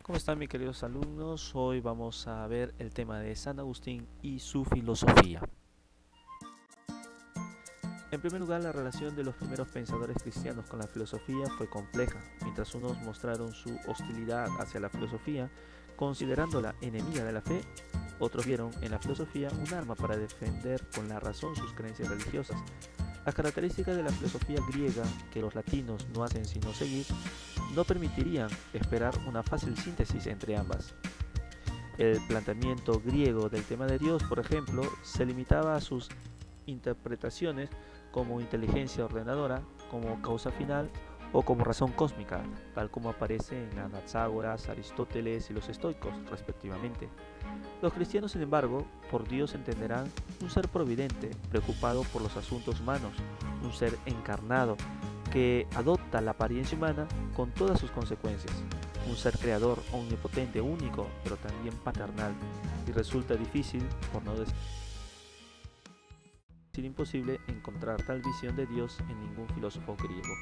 ¿Cómo están mis queridos alumnos? Hoy vamos a ver el tema de San Agustín y su filosofía. En primer lugar, la relación de los primeros pensadores cristianos con la filosofía fue compleja. Mientras unos mostraron su hostilidad hacia la filosofía, considerándola enemiga de la fe, otros vieron en la filosofía un arma para defender con la razón sus creencias religiosas. Las características de la filosofía griega, que los latinos no hacen sino seguir, no permitirían esperar una fácil síntesis entre ambas. El planteamiento griego del tema de Dios, por ejemplo, se limitaba a sus interpretaciones como inteligencia ordenadora, como causa final o como razón cósmica, tal como aparece en Anaxágoras, Aristóteles y los estoicos, respectivamente. Los cristianos, sin embargo, por Dios entenderán un ser providente, preocupado por los asuntos humanos, un ser encarnado, que adopta la apariencia humana con todas sus consecuencias, un ser creador, omnipotente, único, pero también paternal, y resulta difícil, por no decir imposible, encontrar tal visión de Dios en ningún filósofo griego.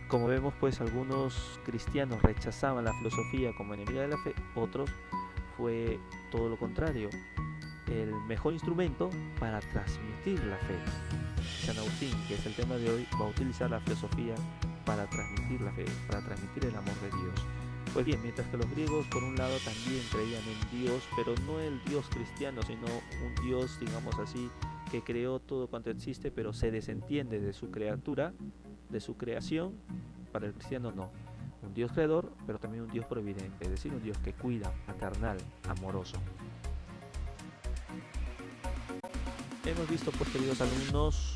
Como vemos, pues algunos cristianos rechazaban la filosofía como enemiga de la fe, otros fue todo lo contrario, el mejor instrumento para transmitir la fe. San Agustín, que es el tema de hoy, va a utilizar la filosofía para transmitir la fe, para transmitir el amor de Dios. Pues bien, mientras que los griegos por un lado también creían en Dios, pero no el Dios cristiano, sino un Dios, digamos así, que creó todo cuanto existe, pero se desentiende de su criatura, de su creación. Para el cristiano no. Un Dios creador, pero también un Dios providente, es decir, un Dios que cuida, paternal, amoroso. Hemos visto, pues queridos alumnos,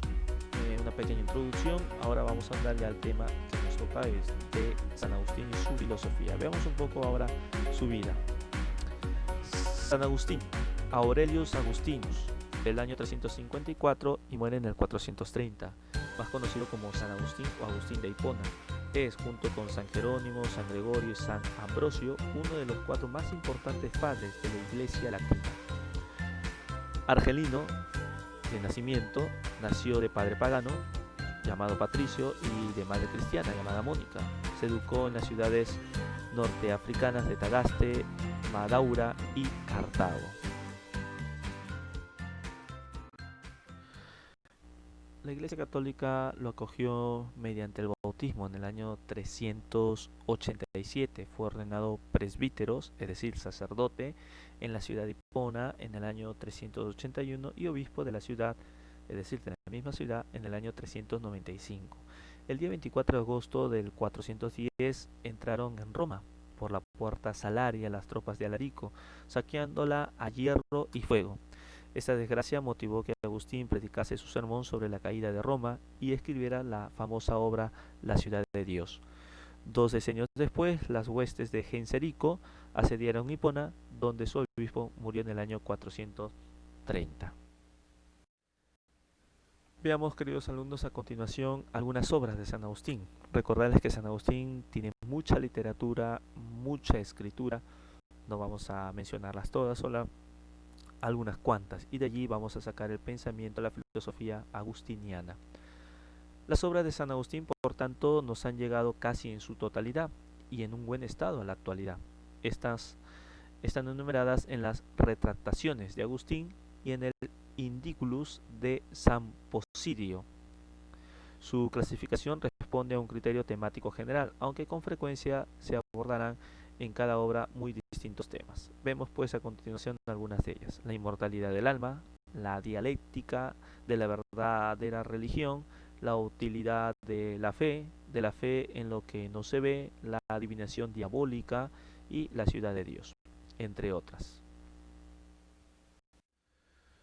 una pequeña introducción. Ahora vamos a darle al tema que nos toca, es de San Agustín y su filosofía. Veamos un poco ahora su vida. San Agustín, Aurelius Agustinus, del año 354 y muere en el 430, más conocido como San Agustín o Agustín de Hipona. Es, junto con San Jerónimo, San Gregorio y San Ambrosio, uno de los 4 más importantes padres de la Iglesia latina. Argelino de nacimiento, nació de padre pagano, llamado Patricio, y de madre cristiana, llamada Mónica. Se educó en las ciudades norteafricanas de Tagaste, Madaura y Cartago. La Iglesia Católica lo acogió mediante el bautismo en el año 387. Fue ordenado presbítero, es decir, sacerdote, en la ciudad de Hipona en el año 381 y obispo de la ciudad, es decir, de la misma ciudad, en el año 395. El día 24 de agosto del 410 entraron en Roma por la puerta Salaria las tropas de Alarico, saqueándola a hierro y fuego. Esta desgracia motivó que Agustín predicase su sermón sobre la caída de Roma y escribiera la famosa obra La ciudad de Dios. 2 decenios después, las huestes de Genserico asediaron Hipona, donde su obispo murió en el año 430. Veamos, queridos alumnos, a continuación algunas obras de San Agustín. Recordarles que San Agustín tiene mucha literatura, mucha escritura. No vamos a mencionarlas todas, solo algunas cuantas, y de allí vamos a sacar el pensamiento, la filosofía agustiniana. Las obras de San Agustín, por tanto, nos han llegado casi en su totalidad y en un buen estado a la actualidad. Estas están enumeradas en las Retractaciones de Agustín y en el Indiculus de San Posidio. Su clasificación responde a un criterio temático general, aunque con frecuencia se abordarán en cada obra muy distintos temas. Vemos pues a continuación algunas de ellas: la inmortalidad del alma, la dialéctica de la verdadera religión, la utilidad de la fe en lo que no se ve, la adivinación diabólica y la ciudad de Dios, entre otras.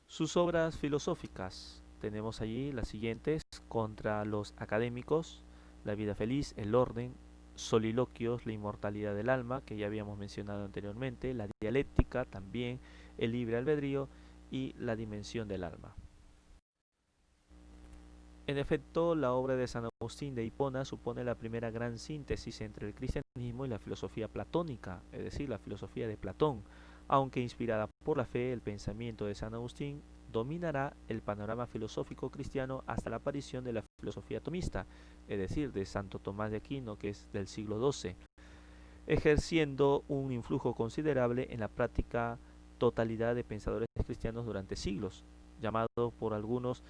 Sus obras filosóficas, tenemos allí las siguientes: Contra los académicos, La vida feliz, El orden, Soliloquios, La inmortalidad del alma, que ya habíamos mencionado anteriormente, la dialéctica también, el libre albedrío y la dimensión del alma. En efecto, la obra de San Agustín de Hipona supone la primera gran síntesis entre el cristianismo y la filosofía platónica, es decir, la filosofía de Platón. Aunque inspirada por la fe, el pensamiento de San Agustín dominará el panorama filosófico cristiano hasta la aparición de la filosofía tomista, es decir, de Santo Tomás de Aquino, que es del siglo XII. ejerciendo un influjo considerable en la práctica totalidad de pensadores cristianos durante siglos, llamado por algunos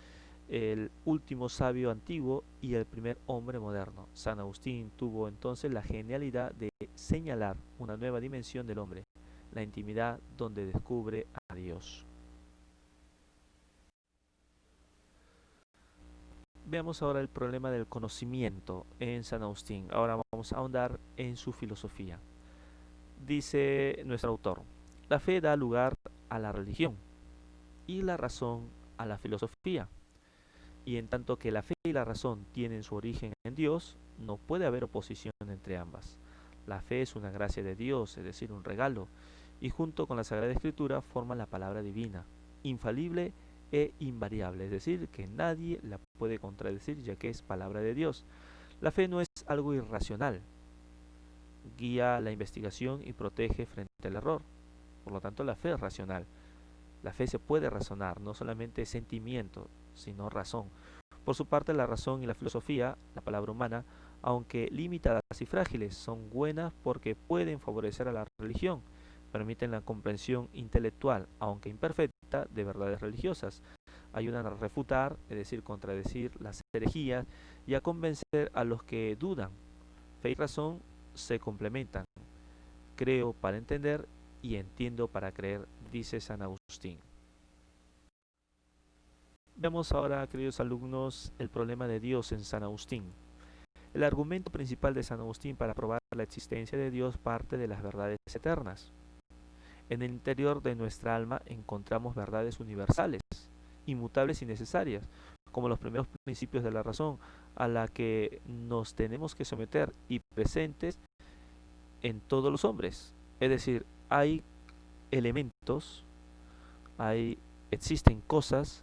el último sabio antiguo y el primer hombre moderno. San Agustín tuvo entonces la genialidad de señalar una nueva dimensión del hombre, la intimidad donde descubre a Dios. Veamos ahora el problema del conocimiento en San Agustín. Ahora vamos a ahondar en su filosofía. Dice nuestro autor, la fe da lugar a la religión y la razón a la filosofía. Y en tanto que la fe y la razón tienen su origen en Dios, no puede haber oposición entre ambas. La fe es una gracia de Dios, es decir, un regalo, y junto con la Sagrada Escritura forman la palabra divina, infalible e invariable, es decir, que nadie la puede contradecir ya que es palabra de Dios. La fe no es algo irracional, guía la investigación y protege frente al error. Por lo tanto, la fe es racional. La fe se puede razonar, no solamente sentimiento, sino razón. Por su parte, la razón y la filosofía, la palabra humana, aunque limitadas y frágiles, son buenas porque pueden favorecer a la religión, permiten la comprensión intelectual, aunque imperfecta, de verdades religiosas, ayudan a refutar, es decir, contradecir las herejías y a convencer a los que dudan. Fe y razón se complementan. Creo para entender y entiendo para creer, dice San Agustín. Veamos ahora, queridos alumnos, el problema de Dios en San Agustín. El argumento principal de San Agustín para probar la existencia de Dios parte de las verdades eternas. En el interior de nuestra alma encontramos verdades universales, inmutables y necesarias, como los primeros principios de la razón, a la que nos tenemos que someter y presentes en todos los hombres. Es decir, hay elementos, existen cosas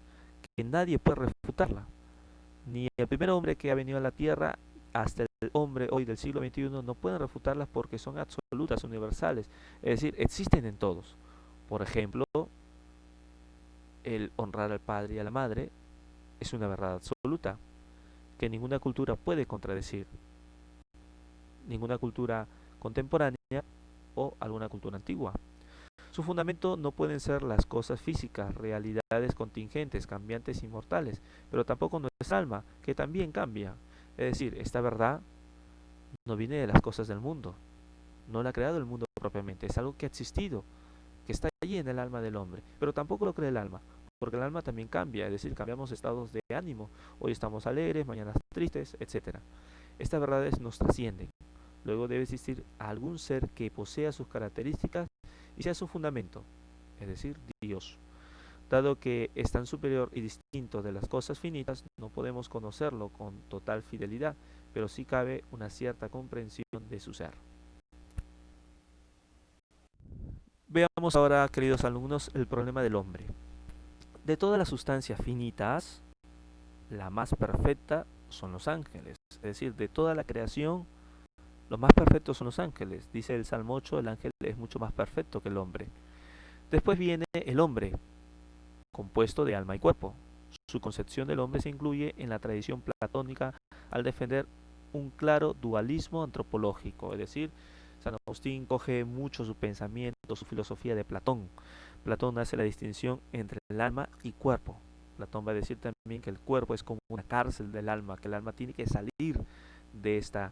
que nadie puede refutarla. Ni el primer hombre que ha venido a la tierra hasta el hombre hoy del siglo XXI no pueden refutarlas porque son absolutas, universales. Es decir, existen en todos. Por ejemplo, el honrar al padre y a la madre es una verdad absoluta que ninguna cultura puede contradecir. Ninguna cultura contemporánea o alguna cultura antigua. Su fundamento no pueden ser las cosas físicas, realidades contingentes, cambiantes y mortales, pero tampoco nuestra alma, que también cambia. Es decir, esta verdad no viene de las cosas del mundo, no la ha creado el mundo propiamente, es algo que ha existido, que está allí en el alma del hombre, pero tampoco lo cree el alma, porque el alma también cambia, es decir, cambiamos estados de ánimo, hoy estamos alegres, mañana tristes, etc. Estas verdades nos trascienden. Luego debe existir algún ser que posea sus características y sea su fundamento, es decir, Dios. Dado que es tan superior y distinto de las cosas finitas, no podemos conocerlo con total fidelidad, pero sí cabe una cierta comprensión de su ser. Veamos ahora, queridos alumnos, el problema del hombre. De todas las sustancias finitas, la más perfecta son los ángeles. Es decir, de toda la creación, los más perfectos son los ángeles. Dice el Salmo 8, el ángel es mucho más perfecto que el hombre. Después viene el hombre, compuesto de alma y cuerpo. Su concepción del hombre se incluye en la tradición platónica al defender un claro dualismo antropológico, es decir, San Agustín coge mucho su pensamiento, su filosofía de Platón. Platón hace la distinción entre el alma y cuerpo. Platón va a decir también que el cuerpo es como una cárcel del alma, que el alma tiene que salir de esta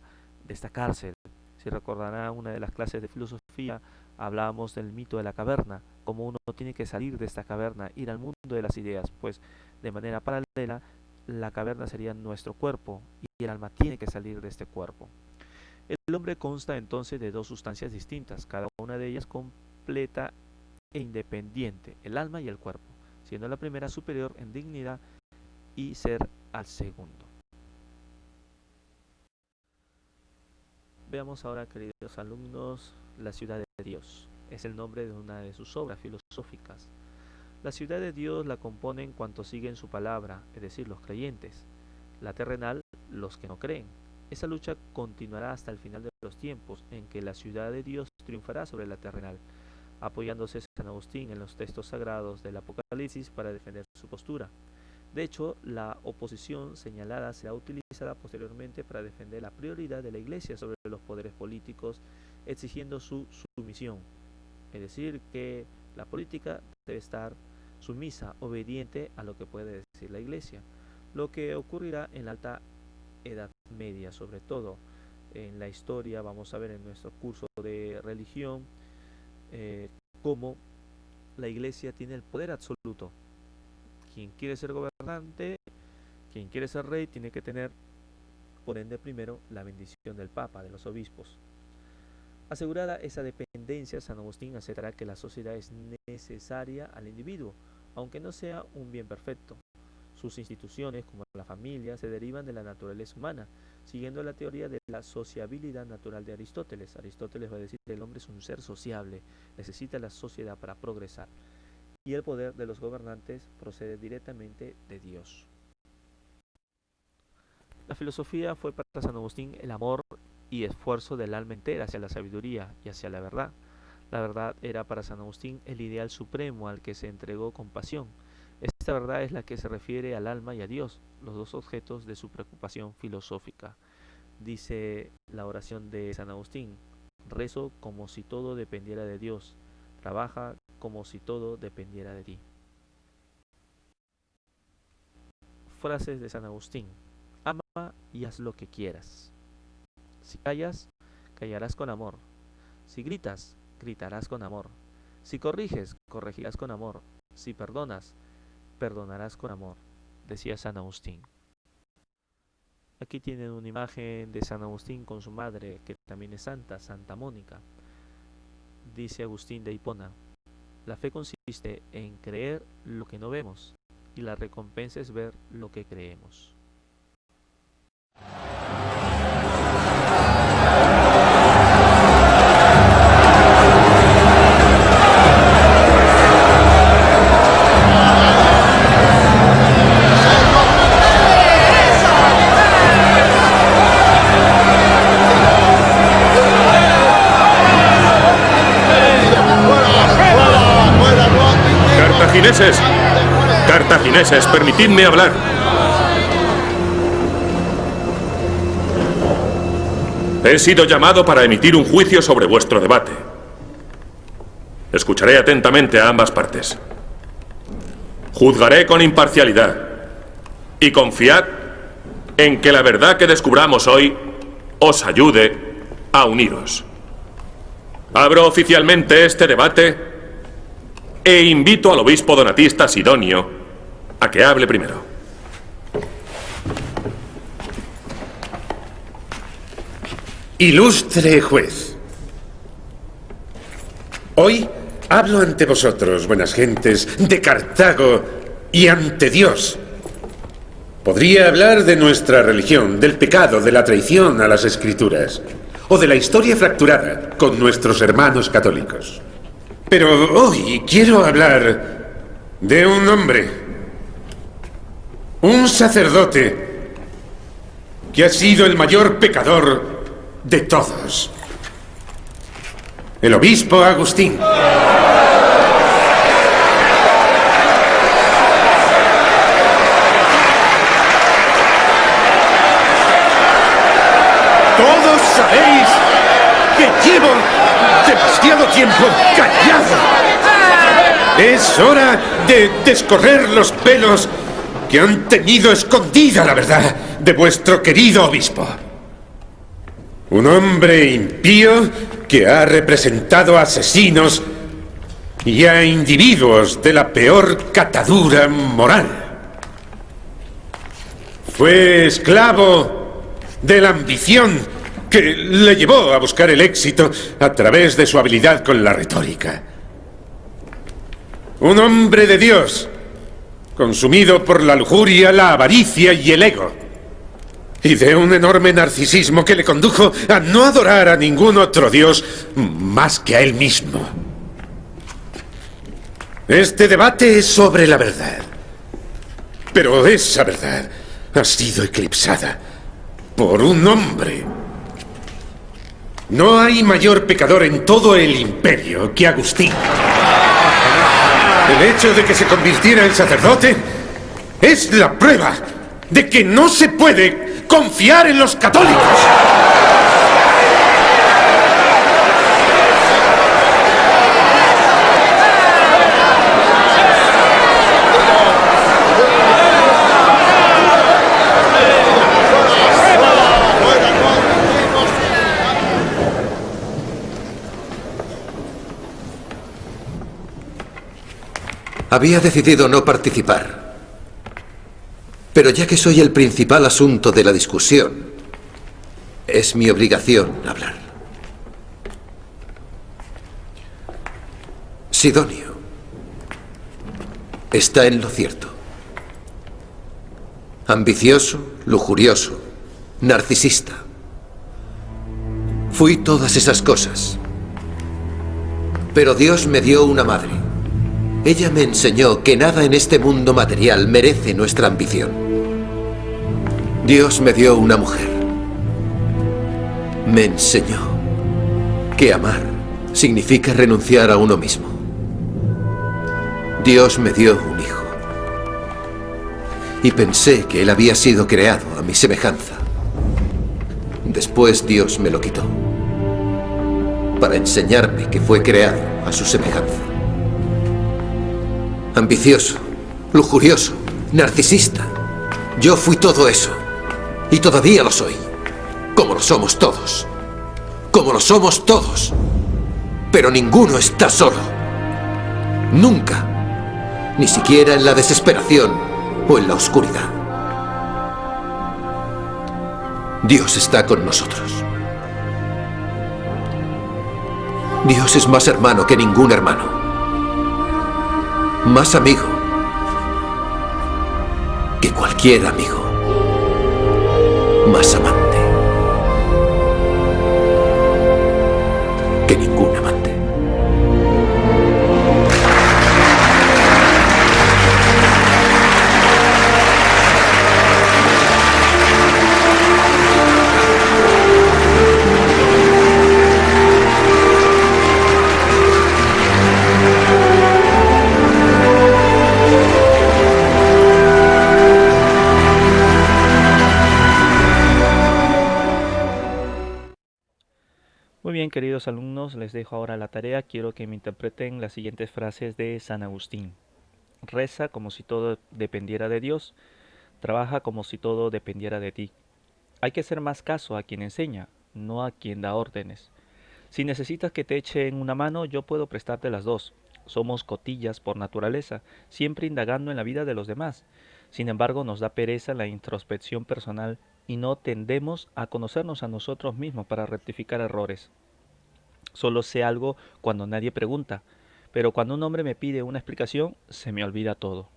cárcel. Si recordarán una de las clases de filosofía, hablábamos del mito de la caverna, como uno tiene que salir de esta caverna, ir al mundo de las ideas, pues de manera paralela la caverna sería nuestro cuerpo y el alma tiene que salir de este cuerpo. El hombre consta entonces de dos sustancias distintas, cada una de ellas completa e independiente, el alma y el cuerpo, siendo la primera superior en dignidad y ser al segundo. Veamos ahora, queridos alumnos, la ciudad de Dios. Es el nombre de una de sus obras filosóficas. La ciudad de Dios la componen cuantos siguen su palabra, es decir, los creyentes. La terrenal, los que no creen. Esa lucha continuará hasta el final de los tiempos, en que la ciudad de Dios triunfará sobre la terrenal, apoyándose San Agustín en los textos sagrados del Apocalipsis para defender su postura. De hecho, la oposición señalada será utilizada posteriormente para defender la prioridad de la Iglesia sobre los poderes políticos exigiendo su sumisión. Es decir, que la política debe estar sumisa, obediente a lo que puede decir la Iglesia. Lo que ocurrirá en la Alta Edad Media, sobre todo en la historia, vamos a ver en nuestro curso de religión, cómo la Iglesia tiene el poder absoluto. Quien quiere ser gobernante, quien quiere ser rey, tiene que tener, por ende, primero la bendición del Papa, de los obispos. Asegurada esa dependencia, San Agustín aceptará que la sociedad es necesaria al individuo, aunque no sea un bien perfecto. Sus instituciones, como la familia, se derivan de la naturaleza humana, siguiendo la teoría de la sociabilidad natural de Aristóteles. Aristóteles va a decir que el hombre es un ser sociable, necesita la sociedad para progresar, y el poder de los gobernantes procede directamente de Dios. La filosofía fue para San Agustín el amor y esfuerzo del alma entera hacia la sabiduría y hacia la verdad. La verdad era para San Agustín el ideal supremo al que se entregó con pasión. Esta verdad es la que se refiere al alma y a Dios, los dos objetos de su preocupación filosófica. Dice la oración de San Agustín: rezo como si todo dependiera de Dios, trabaja como si todo dependiera de ti. Frases de San Agustín: ama y haz lo que quieras. Si callas, callarás con amor. Si gritas, gritarás con amor. Si corriges, corregirás con amor. Si perdonas, perdonarás con amor, decía San Agustín. Aquí tienen una imagen de San Agustín con su madre, que también es santa, Santa Mónica. Dice Agustín de Hipona: la fe consiste en creer lo que no vemos, y la recompensa es ver lo que creemos. Cartagineses, permitidme hablar. He sido llamado para emitir un juicio sobre vuestro debate. Escucharé atentamente a ambas partes. Juzgaré con imparcialidad. Y confiad en que la verdad que descubramos hoy os ayude a uniros. Abro oficialmente este debate e invito al obispo donatista Sidonio a que hable primero. Ilustre juez, hoy hablo ante vosotros, buenas gentes, de Cartago y ante Dios. Podría hablar de nuestra religión, del pecado, de la traición a las Escrituras, o de la historia fracturada con nuestros hermanos católicos. Pero hoy quiero hablar de un hombre, un sacerdote, que ha sido el mayor pecador de todos. El obispo Agustín. Todos sabéis que llevo demasiado tiempo callado. Es hora de descorrer los pelos que han tenido escondida la verdad de vuestro querido obispo. Un hombre impío que ha representado a asesinos y a individuos de la peor catadura moral. Fue esclavo de la ambición que le llevó a buscar el éxito a través de su habilidad con la retórica. Un hombre de Dios, consumido por la lujuria, la avaricia y el ego, y de un enorme narcisismo que le condujo a no adorar a ningún otro Dios más que a él mismo. Este debate es sobre la verdad, pero esa verdad ha sido eclipsada por un hombre. No hay mayor pecador en todo el imperio que Agustín. El hecho de que se convirtiera en sacerdote es la prueba de que no se puede confiar en los católicos. Había decidido no participar. Pero ya que soy el principal asunto de la discusión, es mi obligación hablar. Sidonio está en lo cierto. Ambicioso, lujurioso, narcisista. Fui todas esas cosas. Pero Dios me dio una madre. Ella me enseñó que nada en este mundo material merece nuestra ambición. Dios me dio una mujer. Me enseñó que amar significa renunciar a uno mismo. Dios me dio un hijo. Y pensé que él había sido creado a mi semejanza. Después Dios me lo quitó, para enseñarme que fue creado a su semejanza. Ambicioso, lujurioso, narcisista. Yo fui todo eso. Y todavía lo soy. Como lo somos todos. Como lo somos todos. Pero ninguno está solo. Nunca. Ni siquiera en la desesperación o en la oscuridad. Dios está con nosotros. Dios es más hermano que ningún hermano. Más amigo que cualquier amigo. Más amante que ningún amante. Muy bien, queridos alumnos, les dejo ahora la tarea. Quiero que me interpreten las siguientes frases de San Agustín. Reza como si todo dependiera de Dios. Trabaja como si todo dependiera de ti. Hay que hacer más caso a quien enseña, no a quien da órdenes. Si necesitas que te echen una mano, yo puedo prestarte las dos. Somos cotillas por naturaleza, siempre indagando en la vida de los demás. Sin embargo, nos da pereza la introspección personal y no tendemos a conocernos a nosotros mismos para rectificar errores. Solo sé algo cuando nadie pregunta, pero cuando un hombre me pide una explicación, se me olvida todo.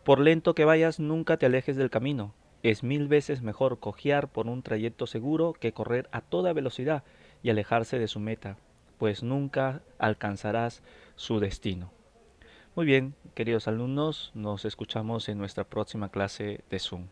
Por lento que vayas, nunca te alejes del camino. Es 1000 veces mejor cojear por un trayecto seguro que correr a toda velocidad y alejarse de su meta, pues nunca alcanzarás su destino. Muy bien, queridos alumnos, nos escuchamos en nuestra próxima clase de Zoom.